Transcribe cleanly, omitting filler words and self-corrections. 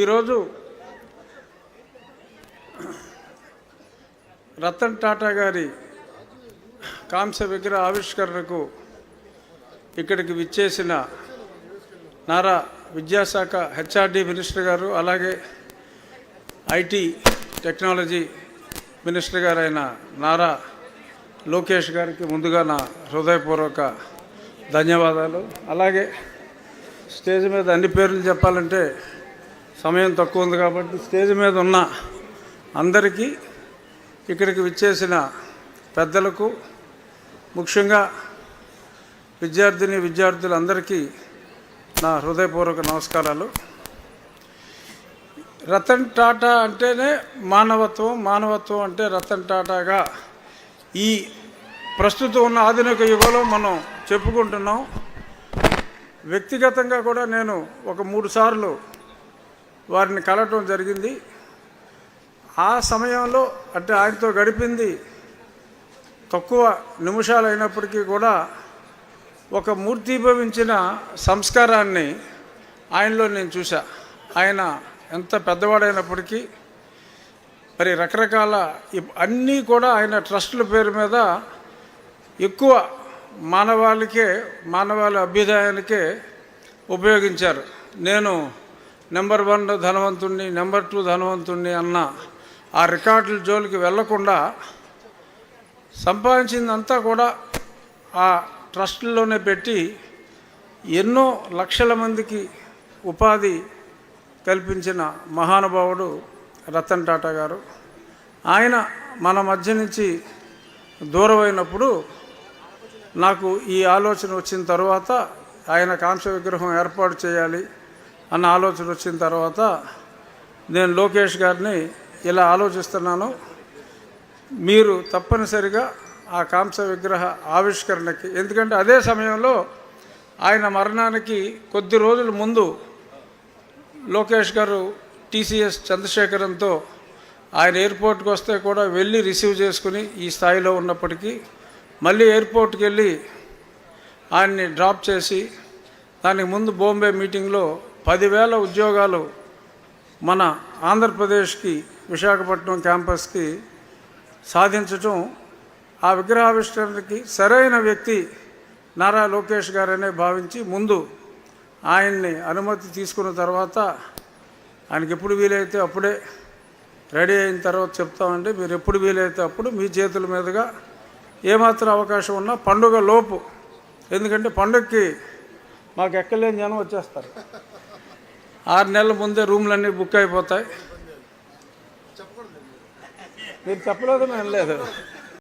ఈరోజు రతన్ టాటా గారి కాంస్య విగ్రహ ఆవిష్కరణకు ఇక్కడికి విచ్చేసిన నారా విద్యాశాఖ హెచ్ఆర్డి మినిస్టర్ గారు, అలాగే ఐటీ టెక్నాలజీ మినిస్టర్ గారైన నారా లోకేష్ గారికి ముందుగా నా హృదయపూర్వక ధన్యవాదాలు. అలాగే స్టేజ్ మీద అన్ని పేర్లు చెప్పాలంటే సమయం తక్కువ ఉంది కాబట్టి స్టేజ్ మీద ఉన్న అందరికీ, ఇక్కడికి విచ్చేసిన పెద్దలకు, ముఖ్యంగా విద్యార్థులందరికీ నా హృదయపూర్వక నమస్కారాలు. రతన్ టాటా అంటేనే మానవత్వం, మానవత్వం అంటే రతన్ టాటాగా ఈ ప్రస్తుతం ఉన్న ఆధునిక యుగంలో మనం చెప్పుకుంటున్నాం. వ్యక్తిగతంగా కూడా నేను ఒక 3 సార్లు వారిని కలవటం జరిగింది. ఆ సమయంలో అంటే ఆయనతో గడిపింది తక్కువ నిమిషాలు అయినప్పటికీ కూడా ఒక మూర్తీభవించిన సంస్కారాన్ని ఆయనలో నేను చూసా. ఆయన ఎంత పెద్దవాడైనప్పటికీ మరి రకరకాల అన్నీ కూడా ఆయన ట్రస్టుల పేరు మీద ఎక్కువ మానవాళి అభ్యుదయానికే ఉపయోగించారు. నేను నెంబర్ 1 ధనవంతుణ్ణి, నెంబర్ 2 ధనవంతుణ్ణి అన్న ఆ రికార్డుల జోలికి వెళ్లకుండా సంపాదించిందంతా కూడా ఆ ట్రస్టుల్లోనే పెట్టి ఎన్నో లక్షల మందికి ఉపాధి కల్పించిన మహానుభావుడు రతన్ టాటా గారు. ఆయన మన మధ్య నుంచి దూరమైనప్పుడు నాకు ఈ ఆలోచన వచ్చిన తర్వాత, ఆయన కాంస్య విగ్రహం ఏర్పాటు చేయాలి అన్న ఆలోచన వచ్చిన తర్వాత నేను లోకేష్ గారిని ఇలా ఆలోచిస్తున్నాను, మీరు తప్పనిసరిగా ఆ కాంస్య విగ్రహ ఆవిష్కరణకి, ఎందుకంటే అదే సమయంలో ఆయన మరణానికి కొద్ది రోజుల ముందు లోకేష్ గారు టీసీఎస్ చంద్రశేఖరంతో ఆయన ఎయిర్పోర్ట్కి వస్తే కూడా వెళ్ళి రిసీవ్ చేసుకుని, ఈ స్థాయిలో ఉన్నప్పటికీ మళ్ళీ ఎయిర్పోర్ట్కి వెళ్ళి ఆయన్ని డ్రాప్ చేసి, దానికి ముందు బాంబే మీటింగ్లో 10,000 ఉద్యోగాలు మన ఆంధ్రప్రదేశ్కి విశాఖపట్నం క్యాంపస్కి సాధించటం, ఆ విగ్రహావిష్కరణకి సరైన వ్యక్తి నారా లోకేష్ గారనే భావించి ముందు ఆయన్ని అనుమతి తీసుకున్న తర్వాత, ఆయనకి ఎప్పుడు వీలైతే అప్పుడే రెడీ అయిన తర్వాత చెప్తామండి, మీరు ఎప్పుడు వీలైతే అప్పుడు మీ చేతుల మీదుగా ఏమాత్రం అవకాశం ఉన్నా పండుగ లోపు, ఎందుకంటే పండుగకి మాకు ఎక్కలేని జనం వచ్చేస్తారు. 6 నెలల ముందే రూమ్లన్నీ బుక్ అయిపోతాయి. మీరు చెప్పలేదు, మేము లేదు.